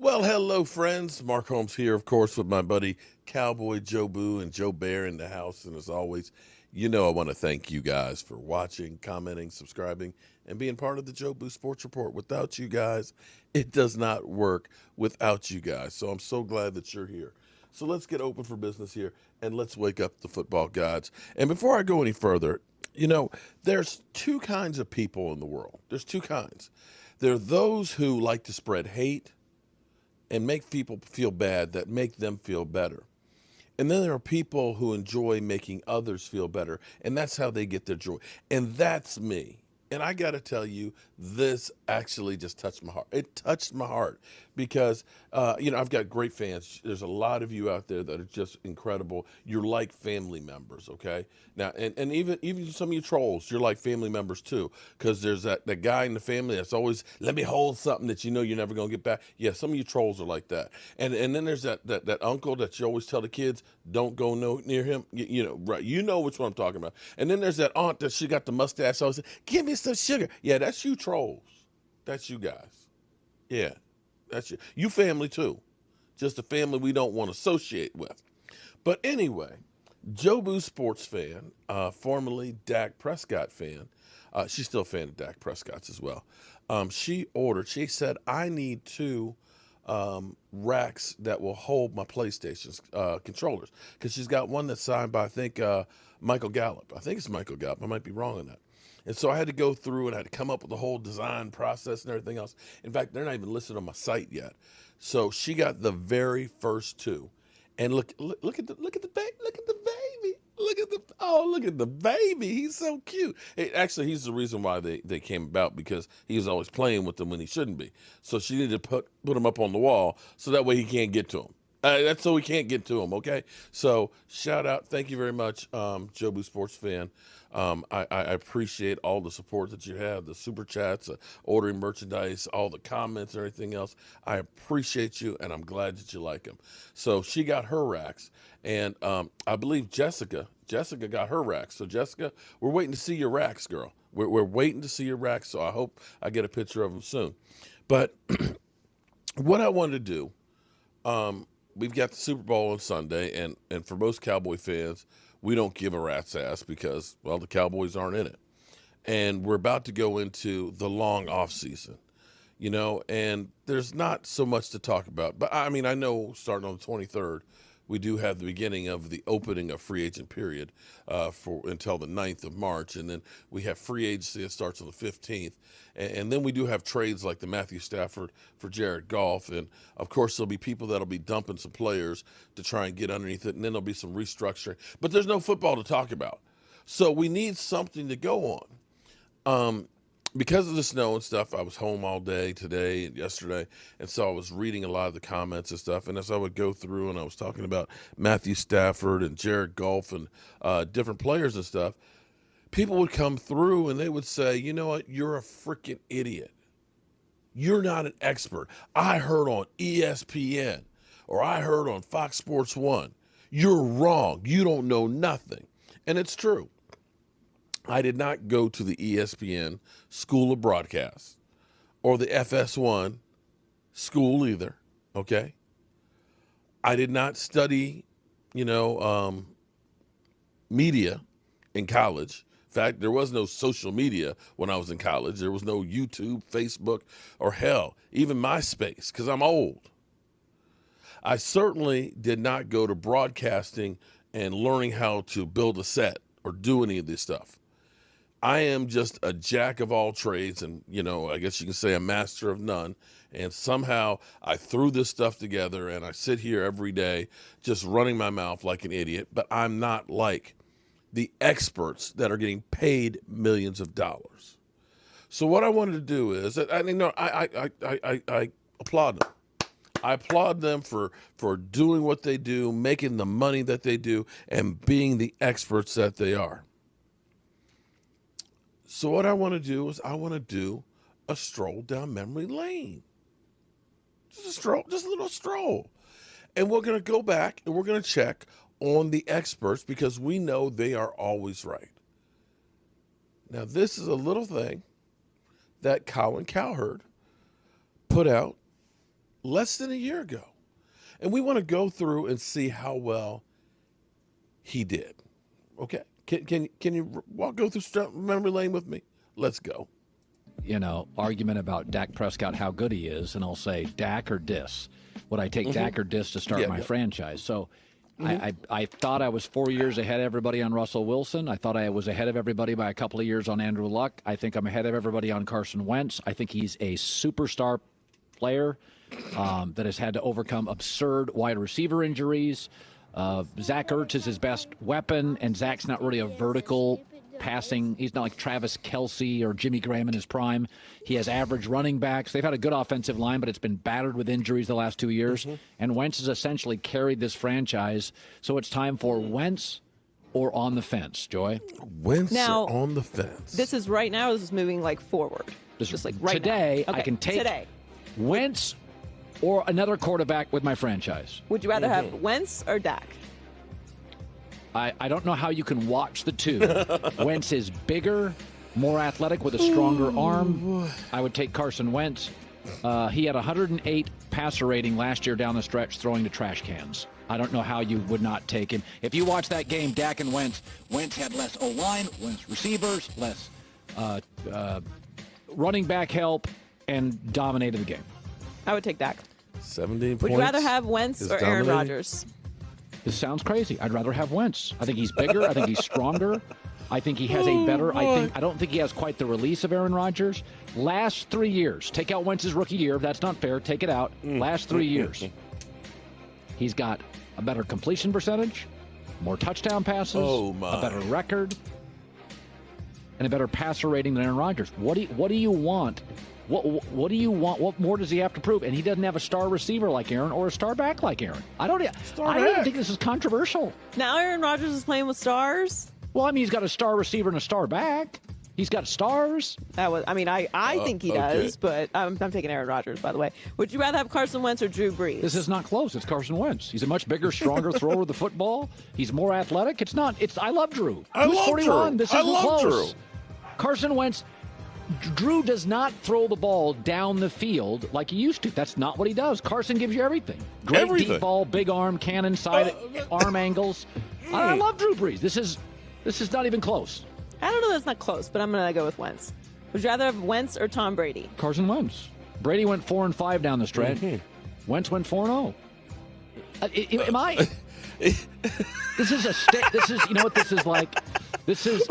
Well, hello, friends. Mark Holmes here, of course, with my buddy Cowboy Joe Boo and Joe Bear in the house. And as always, I want to thank you guys for watching, commenting, subscribing, and being part of the Joe Boo Sports Report. Without you guys, it does not work without you guys. So I'm so glad that you're here. So let's get open for business here and let's wake up the football gods. And before I go any further, there's two kinds of people in the world. There's two kinds. There are those who like to spread hate and make people feel bad that make them feel better. And then there are people who enjoy making others feel better, and that's how they get their joy. And that's me. And I got to tell you, this actually just touched my heart. It touched my heart because, I've got great fans. There's a lot of you out there that are just incredible. You're like family members, okay? Now, and even some of you trolls, you're like family members too, because there's that guy in the family that's always, let me hold something that you know you're never going to get back. Yeah, some of you trolls are like that. And then there's that uncle that you always tell the kids, don't go near him. Right? You know which one I'm talking about. And then there's that aunt that she got the mustache. Always, give me some sugar. Yeah, that's you trolls. That's you guys. Yeah, that's you. You family too. Just a family we don't want to associate with. But anyway, Joe Boo sports fan, formerly Dak Prescott fan. She's still a fan of Dak Prescott's as well. She said, I need two racks that will hold my PlayStation controllers. Because she's got one that's signed by, I think, Michael Gallup. I think it's Michael Gallup. I might be wrong on that. And so I had to go through and I had to come up with the whole design process and everything else. In fact, they're not even listed on my site yet. So she got the very first two. And look at the baby. Look at the baby. Look at the baby. He's so cute. Actually, he's the reason why they came about, because he was always playing with them when he shouldn't be. So she needed to put him up on the wall so that way he can't get to him. That's so he can't get to him, okay? So shout out. Thank you very much, Joe Boo Sports fan. I appreciate all the support that you have, the super chats, ordering merchandise, all the comments, and everything else. I appreciate you, and I'm glad that you like them. So she got her racks, and I believe Jessica got her racks. So Jessica, we're waiting to see your racks, girl. We're waiting to see your racks, so I hope I get a picture of them soon. But what I wanted to do, we've got the Super Bowl on Sunday, and for most Cowboy fans, we don't give a rat's ass because, well, the Cowboys aren't in it. And we're about to go into the long off season, and there's not so much to talk about. But I mean, I know starting on the 23rd, we do have the beginning of the opening of free agent period for until the 9th of March. And then we have free agency that starts on the 15th. And then we do have trades like the Matthew Stafford for Jared Goff. And of course, there'll be people that'll be dumping some players to try and get underneath it. And then there'll be some restructuring. But there's no football to talk about. So we need something to go on. Because of the snow and stuff, I was home all day today and yesterday, and so I was reading a lot of the comments and stuff. And as I would go through and I was talking about Matthew Stafford and Jared Goff and different players and stuff, people would come through and they would say, you know what, you're a freaking idiot. You're not an expert. I heard on ESPN or I heard on Fox Sports 1. You're wrong. You don't know nothing. And it's true. I did not go to the ESPN School of Broadcast or the FS1 school either, okay? I did not study, media in college. In fact, there was no social media when I was in college. There was no YouTube, Facebook, or hell, even MySpace, because I'm old. I certainly did not go to broadcasting and learning how to build a set or do any of this stuff. I am just a jack of all trades and, I guess you can say a master of none. And somehow I threw this stuff together and I sit here every day just running my mouth like an idiot. But I'm not like the experts that are getting paid millions of dollars. So what I wanted to do is, I applaud them. I applaud them for doing what they do, making the money that they do, and being the experts that they are. So what I want to do is I want to do a stroll down memory lane. Just a stroll, just a little stroll. And we're going to go back and we're going to check on the experts because we know they are always right. Now, this is a little thing that Colin Cowherd put out less than a year ago. And we want to go through and see how well he did. Okay. Can you go through memory lane with me? Let's go. Argument about Dak Prescott, how good he is, and I'll say Dak or Dis. Would I take Dak or Dis to start my franchise? So I thought I was 4 years ahead of everybody on Russell Wilson. I thought I was ahead of everybody by a couple of years on Andrew Luck. I think I'm ahead of everybody on Carson Wentz. I think he's a superstar player that has had to overcome absurd wide receiver injuries. Zach Ertz is his best weapon, and Zach's not really a vertical passing. He's not like Travis Kelce or Jimmy Graham in his prime. He has average running backs. They've had a good offensive line, but it's been battered with injuries the last 2 years. And Wentz has essentially carried this franchise. So it's time for Wentz or on the fence, Joy. Wentz or on the fence. This is right now. This is moving forward. Just like right today, now. Okay. I can take Wentz or another quarterback with my franchise. Would you rather have Wentz or Dak? I don't know how you can watch the two. Wentz is bigger, more athletic with a stronger arm. I would take Carson Wentz. He had 108 passer rating last year down the stretch throwing to trash cans. I don't know how you would not take him. If you watch that game, Dak and Wentz had less O-line, less receivers, less running back help, and dominated the game. I would take Dak. 17 points. Would you rather have Wentz or Aaron Rodgers? This sounds crazy. I'd rather have Wentz. I think he's bigger. I think he's stronger. I think he has a better. I don't think he has quite the release of Aaron Rodgers. Last 3 years, take out Wentz's rookie year. If that's not fair, take it out. Last 3 years, he's got a better completion percentage, more touchdown passes, a better record, and a better passer rating than Aaron Rodgers. What do you want? What do you want? What more does he have to prove? And he doesn't have a star receiver like Aaron or a star back like Aaron. I don't even think this is controversial. Now Aaron Rodgers is playing with stars. Well, I mean, he's got a star receiver and a star back. He's got stars. I think he does, but I'm taking Aaron Rodgers, by the way. Would you rather have Carson Wentz or Drew Brees? This is not close. It's Carson Wentz. He's a much bigger, stronger thrower of the football. He's more athletic. I love Drew. I love 41. Drew. This isn't close. Drew. Carson Wentz. Drew does not throw the ball down the field like he used to. That's not what he does. Carson gives you everything. Great deep ball, big arm, cannon side, arm angles. I love Drew Brees. This is not even close. I don't know that's not close, but I'm going to go with Wentz. Would you rather have Wentz or Tom Brady? Carson Wentz. Brady went 4-5 down the stretch. Wentz went 4-0. Am I? This is you know what this is like? This is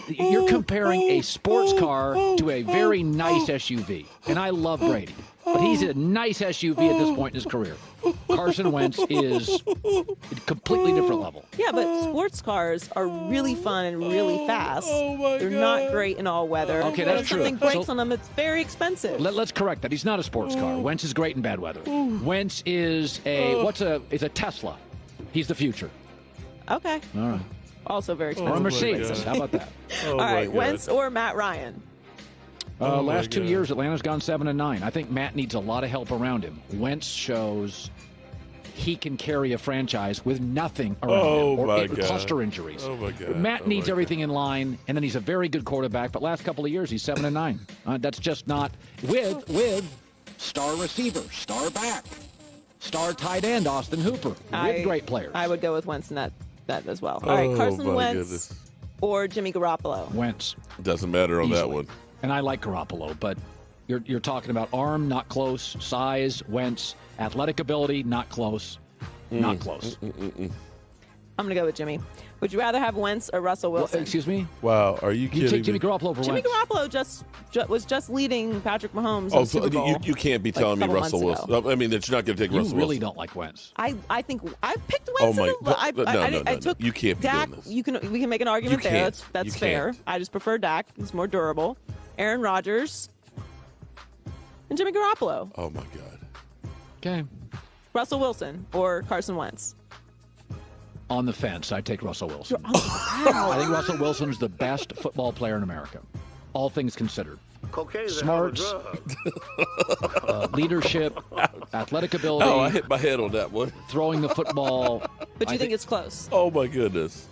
you're comparing a sports car to a very nice SUV. And I love Brady. But he's a nice SUV at this point in his career. Carson Wentz is a completely different level. Yeah, but sports cars are really fun and really fast. They're not great in all weather. Okay, that's if true. something breaks on them, it's very expensive. Let's correct that. He's not a sports car. Wentz is great in bad weather. Wentz is is a Tesla. He's the future. Okay. All right. Also very expensive. Or a Mercedes. How about that? All right, Wentz or Matt Ryan? Last 2 years, Atlanta's gone 7-9. I think Matt needs a lot of help around him. Wentz shows he can carry a franchise with nothing around him or cluster injuries. Matt needs everything in line, and then he's a very good quarterback. But last couple of years, he's 7-9. That's just not with star receiver, star back, star tight end Austin Hooper. With great players. I would go with Wentz in that as well. All right, Carson Wentz or Jimmy Garoppolo? Wentz. Doesn't matter on that one. And I like Garoppolo, but you're talking about arm, not close, size, Wentz, athletic ability, not close, not close. I'm going to go with Jimmy. Would you rather have Wentz or Russell Wilson? Excuse me? Wow, are you kidding me? You take Jimmy Garoppolo over Jimmy Wentz. Garoppolo was just leading Patrick Mahomes in the Super Bowl. You can't be telling me Russell Wilson. I mean, that you're not going to take Russell Wilson. You really don't like Wentz. I think I picked Wentz. No. took you can't be Dak. doing this. We can make an argument there. That's fair. I just prefer Dak. He's more durable. Aaron Rodgers and Jimmy Garoppolo. Oh my God. Okay. Russell Wilson or Carson Wentz? On the fence, I take Russell Wilson. I think Russell Wilson is the best football player in America, all things considered. Smarts, leadership, athletic ability. Oh, I hit my head on that one. Throwing the football. But you think it's close? Oh my goodness.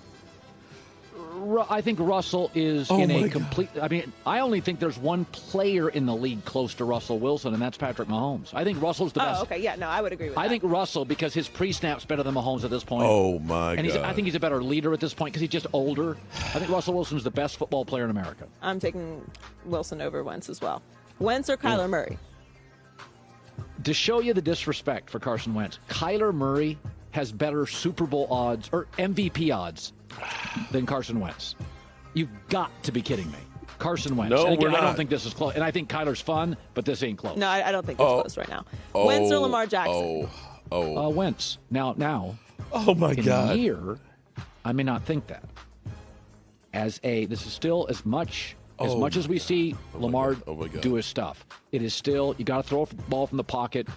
I think Russell is in a complete. I mean, I only think there's one player in the league close to Russell Wilson, and that's Patrick Mahomes. I think Russell's the best. Oh, okay. Yeah, no, I would agree with that. I think Russell, because his pre-snap's better than Mahomes at this point. Oh, my and God. I think he's a better leader at this point because he's just older. I think Russell Wilson's the best football player in America. I'm taking Wilson over Wentz as well. Wentz or Kyler Murray? To show you the disrespect for Carson Wentz, Kyler Murray has better Super Bowl odds or MVP odds than Carson Wentz. You've got to be kidding me. Carson Wentz. No, and again, we're not. I don't think this is close. And I think Kyler's fun, but this ain't close. No, I don't think it's close right now. Wentz or Lamar Jackson? Wentz. Now. Oh, my in God. a year, I may not think that. This is still as much as we see Lamar do his stuff. It is still, you got to throw a ball from the pocket.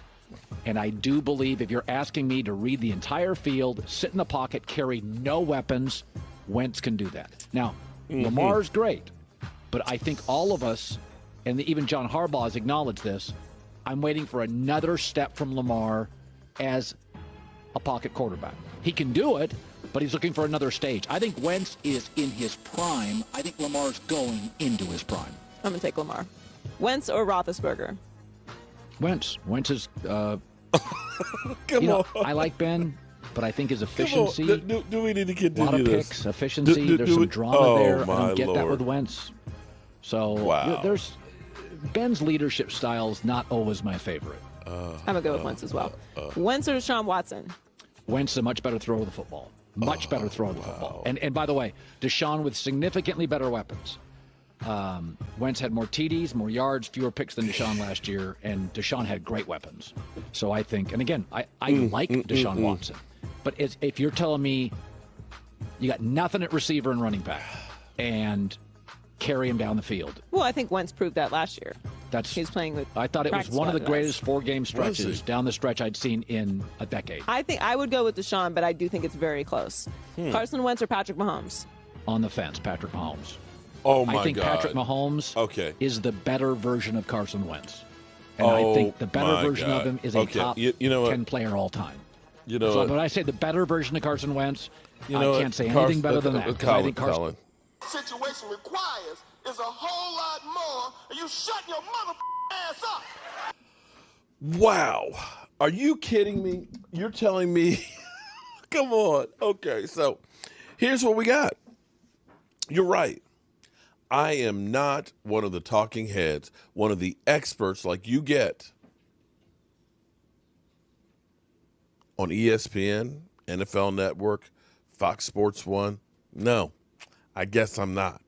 And I do believe if you're asking me to read the entire field, sit in the pocket, carry no weapons, Wentz can do that. Now, Lamar's great, but I think all of us, and even John Harbaugh has acknowledged this, I'm waiting for another step from Lamar as a pocket quarterback. He can do it, but he's looking for another stage. I think Wentz is in his prime. I think Lamar's going into his prime. I'm going to take Lamar. Wentz or Roethlisberger? Wentz is, Come on. I like Ben, but I think his efficiency. Do we need to continue a lot of this? picks, efficiency. There's some drama there. I don't get that with Lord. Wentz. So there's Ben's leadership style is not always my favorite. I'm going to go with Wentz as well. Wentz or Deshaun Watson? Wentz is a much better thrower of the football. Much better thrower of the football. And by the way, Deshaun with significantly better weapons. Wentz had more TDs, more yards, fewer picks than Deshaun last year, and Deshaun had great weapons. So I think, and again, I like Deshaun Watson. But if you're telling me you got nothing at receiver and running back and carry him down the field. Well, I think Wentz proved that last year. He's playing with. I thought it was one of the greatest 4-game Was stretches he? down the stretch I'd seen in a decade. I think I would go with Deshaun, but I do think it's very close. Carson Wentz or Patrick Mahomes? On the fence, Patrick Mahomes. Oh, my God. I think Patrick Mahomes is the better version of Carson Wentz. And I think the better version of him is a top 10 player all time. So when I say the better version of Carson Wentz, I can't say anything better than that. I think Carson situation requires is a whole lot more, and you shut your ass up. Wow. Are you kidding me? You're telling me? Come on. Okay, so here's what we got. You're right. I am not one of the talking heads, one of the experts like you get on ESPN, NFL Network, Fox Sports 1. No, I guess I'm not.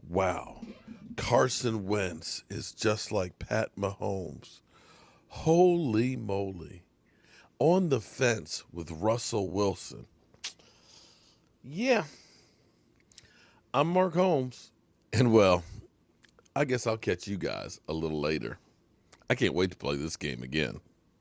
Wow. Carson Wentz is just like Pat Mahomes. Holy moly. On the fence with Russell Wilson. Yeah. I'm Mark Holmes. And, well, I guess I'll catch you guys a little later. I can't wait to play this game again.